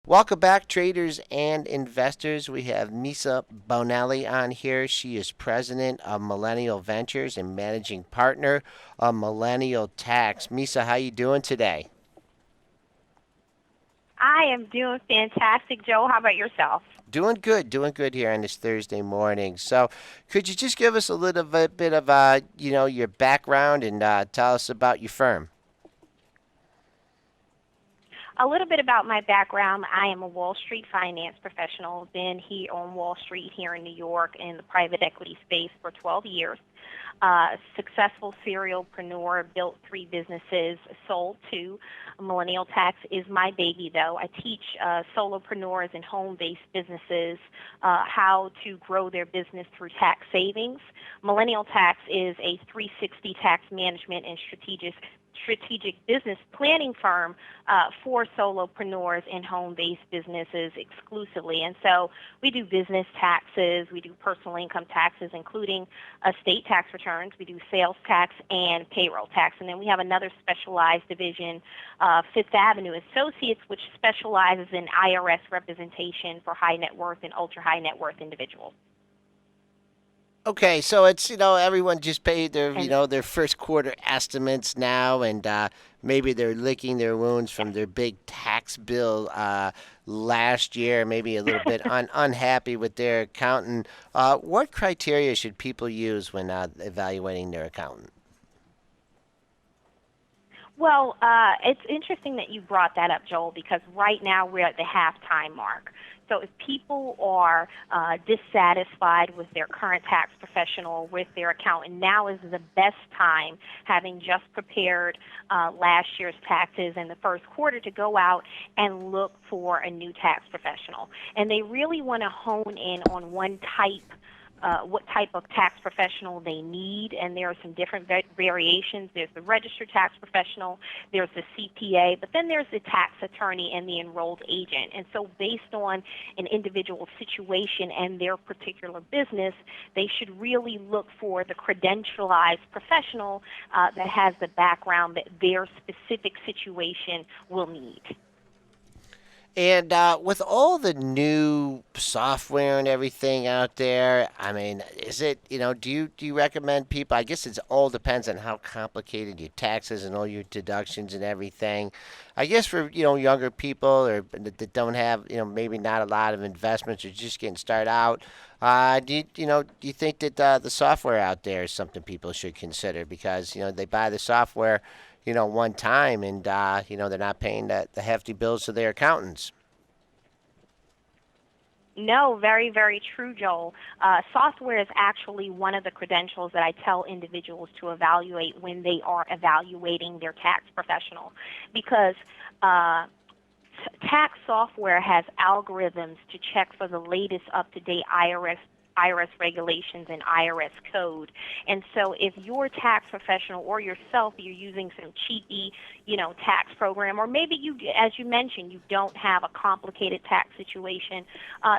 Welcome back, traders and investors. We have Meisa Bonelli on here. She is president of Millennial Ventures and managing partner of Millennial Tax. Meisa, how you doing today? I am doing fantastic, Joe. How about yourself? Doing good here on this Thursday morning. So, could you just give us a little bit of your background and tell us about your firm? A little bit about my background. I am a Wall Street finance professional. Been here on Wall Street here in New York in the private equity space for 12 years. Successful serialpreneur, built 3 businesses, sold 2. Millennial Tax is my baby, though. I teach solopreneurs and home-based businesses how to grow their business through tax savings. Millennial Tax is a 360 tax management and strategic business planning firm for solopreneurs and home-based businesses exclusively. And so we do business taxes, we do personal income taxes, including estate tax returns, we do sales tax and payroll tax. And then we have another specialized division, Fifth Avenue Associates, which specializes in IRS representation for high net worth and ultra high net worth individuals. Okay, so it's everyone just paid their And their first quarter estimates now, and maybe they're licking their wounds from their big tax bill last year. Maybe a little bit unhappy with their accountant. What criteria should people use when evaluating their accountant? Well, it's interesting that you brought that up, Joel, because right now we're at the halftime mark. So if people are dissatisfied with their current tax professional, with their accountant, now is the best time, having just prepared last year's taxes in the first quarter, to go out and look for a new tax professional. And they really want to hone in on what type of tax professional they need, and there are some different variations. There's the registered tax professional, there's the CPA, but then there's the tax attorney and the enrolled agent. And so based on an individual situation and their particular business, they should really look for the credentialized professional that has the background that their specific situation will need. And with all the new software and everything out there, I mean, is it do you recommend people? I guess it all depends on how complicated your taxes and all your deductions and everything. I guess for younger people or that don't have maybe not a lot of investments or just getting started out, do you think that the software out there is something people should consider because they buy the software one time, and they're not paying the hefty bills to their accountants. No, very, very true, Joel. Software is actually one of the credentials that I tell individuals to evaluate when they are evaluating their tax professional, because uh, tax software has algorithms to check for the latest up-to-date IRS regulations and IRS code. And so if your tax professional or yourself, you're using some cheapy, tax program, or maybe you, as you mentioned, you don't have a complicated tax situation,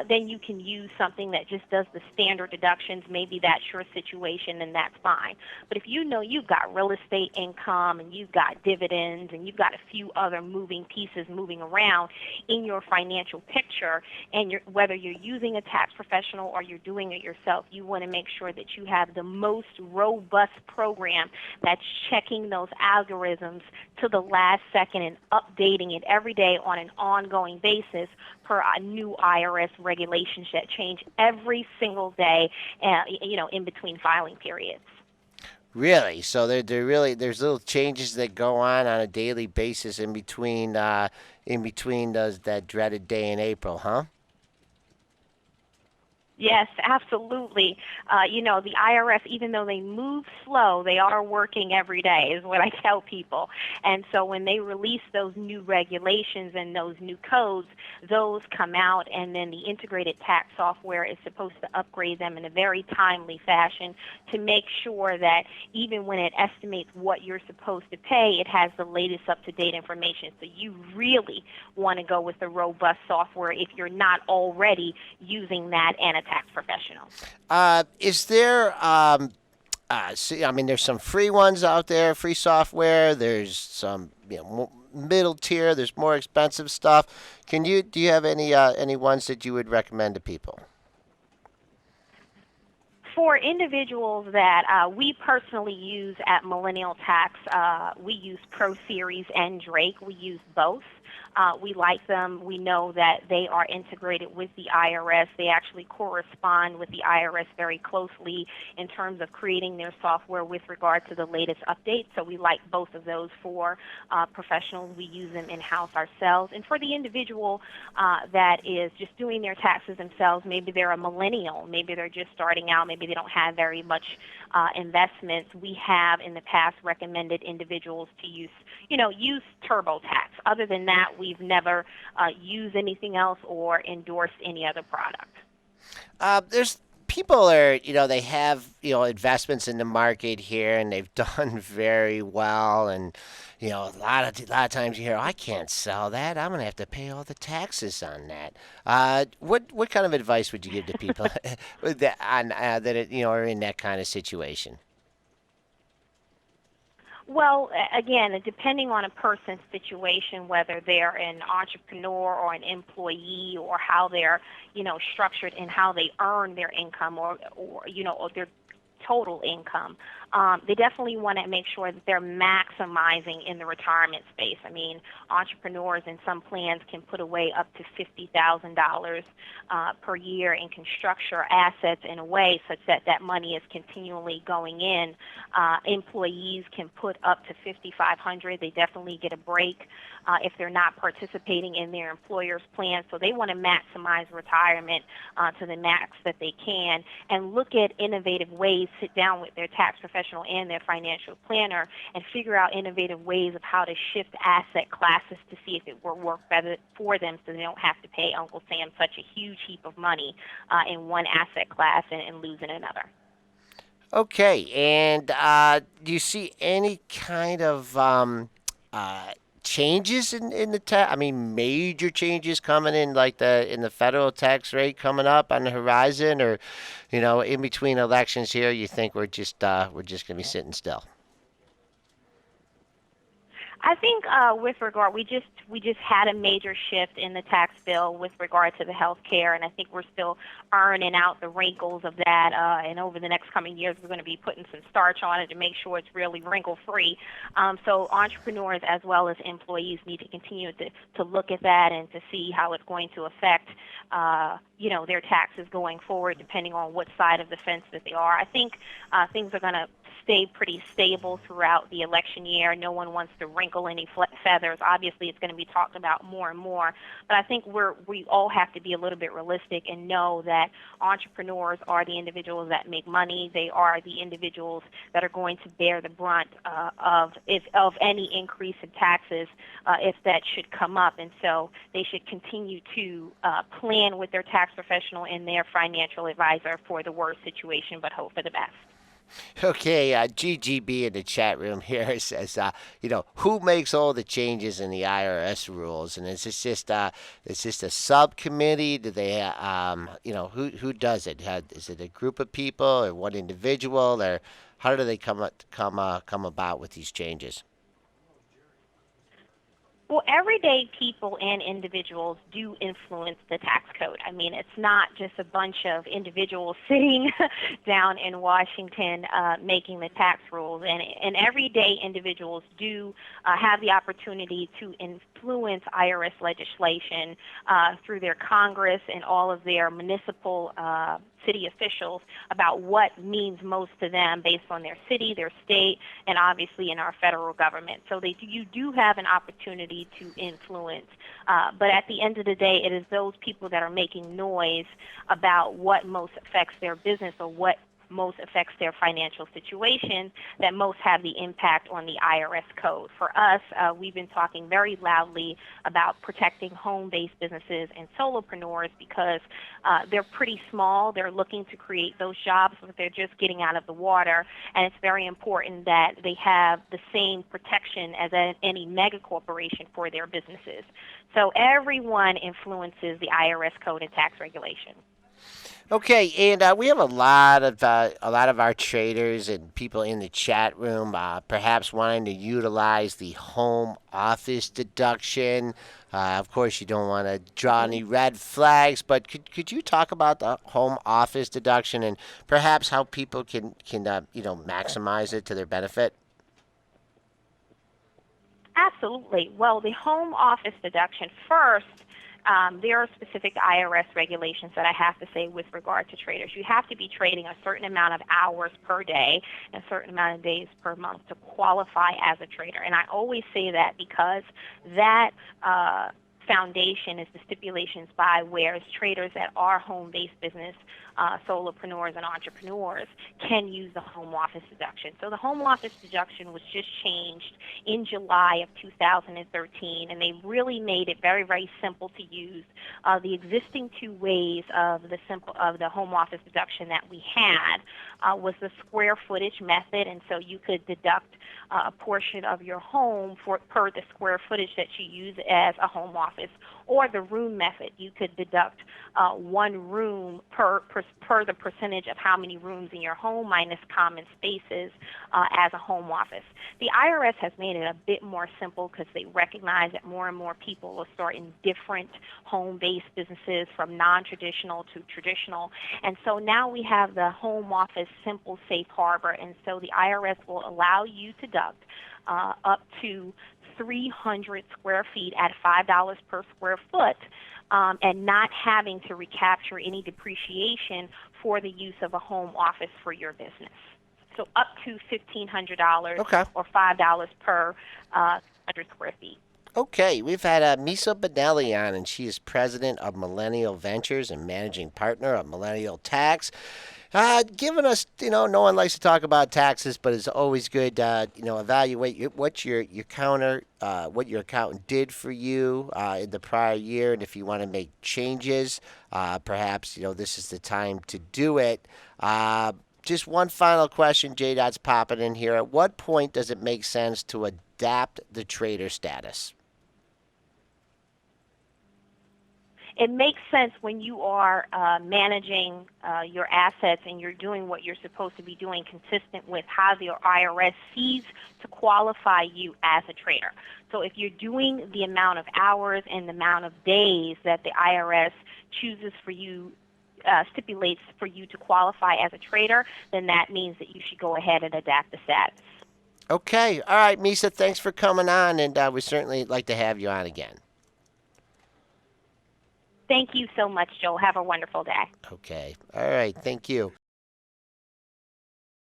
then you can use something that just does the standard deductions. Maybe that's your situation, and that's fine. But if you know you've got real estate income and you've got dividends and you've got a few other moving pieces moving around in your financial picture, and whether you're using a tax professional or you're doing it yourself, you want to make sure that you have the most robust program that's checking those algorithms to the last second and updating it every day on an ongoing basis per new IRS regulations that change every single day, in between filing periods. Really? So there really there's little changes that go on a daily basis in between those that dreaded day in April, huh? Yes, absolutely. The IRS, even though they move slow, they are working every day, is what I tell people. And so when they release those new regulations and those new codes, those come out, and then the integrated tax software is supposed to upgrade them in a very timely fashion to make sure that even when it estimates what you're supposed to pay, it has the latest up-to-date information. So you really want to go with the robust software if you're not already using that and a tax professional. Is there see, I mean, there's some free ones out there, free software. There's some, middle tier. There's more expensive stuff. Do you have any ones that you would recommend to people? For individuals that we personally use at Millennial Tax, we use Pro Series and Drake. We use both. We like them. We know that they are integrated with the IRS. They actually correspond with the IRS very closely in terms of creating their software with regard to the latest updates. So we like both of those for professionals. We use them in-house ourselves. And for the individual that is just doing their taxes themselves, maybe they're a millennial, maybe they're just starting out, maybe they don't have very much investments, we have in the past recommended individuals to use TurboTax. Other than that, we've never used anything else or endorsed any other product. There's people are they have investments in the market here and they've done very well, and a lot of times you hear, I can't sell that, I'm gonna have to pay all the taxes on that. What kind of advice would you give to people that are in that kind of situation? Well, again, depending on a person's situation, whether they're an entrepreneur or an employee, or how they're, structured and how they earn their income, or their total income, they definitely want to make sure that they're maximizing in the retirement space. I mean, entrepreneurs in some plans can put away up to $50,000 per year and can structure assets in a way such that that money is continually going in. Employees can put up to 5,500. They definitely get a break if they're not participating in their employer's plan. So they want to maximize retirement to the max that they can, and look at innovative ways, sit down with their tax professional and their financial planner and figure out innovative ways of how to shift asset classes to see if it will work better for them, so they don't have to pay Uncle Sam such a huge heap of money in one asset class and lose in another. Okay, and do you see any kind of uh, changes in the tax? I mean, major changes coming in, like the federal tax rate coming up on the horizon, or in between elections here, you think we're just gonna be sitting still? I think with regard, we just had a major shift in the tax bill with regard to the health care, and I think we're still ironing out the wrinkles of that. And over the next coming years, we're going to be putting some starch on it to make sure it's really wrinkle free. So entrepreneurs as well as employees need to continue to look at that and to see how it's going to affect their taxes going forward, depending on what side of the fence that they are. I think things are going to stay pretty stable throughout the election year. No one wants to wrinkle any feathers. Obviously, it's going to be talked about more and more. But I think we all have to be a little bit realistic and know that entrepreneurs are the individuals that make money. They are the individuals that are going to bear the brunt of any increase in taxes if that should come up. And so they should continue to plan with their tax professional and their financial advisor for the worst situation, but hope for the best. Okay, GGB in the chat room here says, who makes all the changes in the IRS rules, and is this a subcommittee? Do they, who does it? Is it a group of people or one individual, or how do they come about with these changes? Well, everyday people and individuals do influence the tax code. I mean, it's not just a bunch of individuals sitting down in Washington making the tax rules. And everyday individuals do have the opportunity to influence IRS legislation through their Congress and all of their municipal city officials about what means most to them based on their city, their state, and obviously in our federal government. So you do have an opportunity to influence. But at the end of the day, it is those people that are making noise about what most affects their business or what most affects their financial situation that most have the impact on the IRS code. For us, we've been talking very loudly about protecting home-based businesses and solopreneurs because they're pretty small. They're looking to create those jobs, but they're just getting out of the water. And it's very important that they have the same protection as any mega corporation for their businesses. So everyone influences the IRS code and tax regulation. Okay, and we have a lot of our traders and people in the chat room, perhaps wanting to utilize the home office deduction. Of course, you don't want to draw Hmm. any red flags, but could you talk about the home office deduction and perhaps how people can maximize it to their benefit? Absolutely. Well, the home office deduction first, there are specific IRS regulations that I have to say with regard to traders. You have to be trading a certain amount of hours per day and a certain amount of days per month to qualify as a trader. And I always say that because that foundation is the stipulations by whereas traders that are home-based business, solopreneurs and entrepreneurs can use the home office deduction. So the home office deduction was just changed in July of 2013, and they really made it very, very simple to use. The existing two ways of the home office deduction that we had was the square footage method, and so you could deduct a portion of your home per the square footage that you use as a home office, or the room method. You could deduct one room per the percentage of how many rooms in your home minus common spaces as a home office. The IRS has made it a bit more simple because they recognize that more and more people will start in different home-based businesses from non-traditional to traditional. And so now we have the home office simple safe harbor. And so the IRS will allow you to deduct up to 300 square feet at $5 per square foot, and not having to recapture any depreciation for the use of a home office for your business. So up to $1,500 Okay. or $5 per 100 square feet. Okay, we've had Meisa Bonelli on, and she is president of Millennial Ventures and managing partner of Millennial Tax. Giving us, no one likes to talk about taxes, but it's always good, evaluate what your accountant did for you in the prior year, and if you want to make changes, perhaps this is the time to do it. Just one final question, J Dot's popping in here. At what point does it make sense to adapt the trader status? It makes sense when you are managing your assets and you're doing what you're supposed to be doing consistent with how the IRS sees to qualify you as a trader. So if you're doing the amount of hours and the amount of days that the IRS chooses for you, stipulates for you to qualify as a trader, then that means that you should go ahead and adapt the status. Okay, all right, Misa, thanks for coming on, and we certainly like to have you on again. Thank you so much, Joel. Have a wonderful day. Okay, all right, thank you.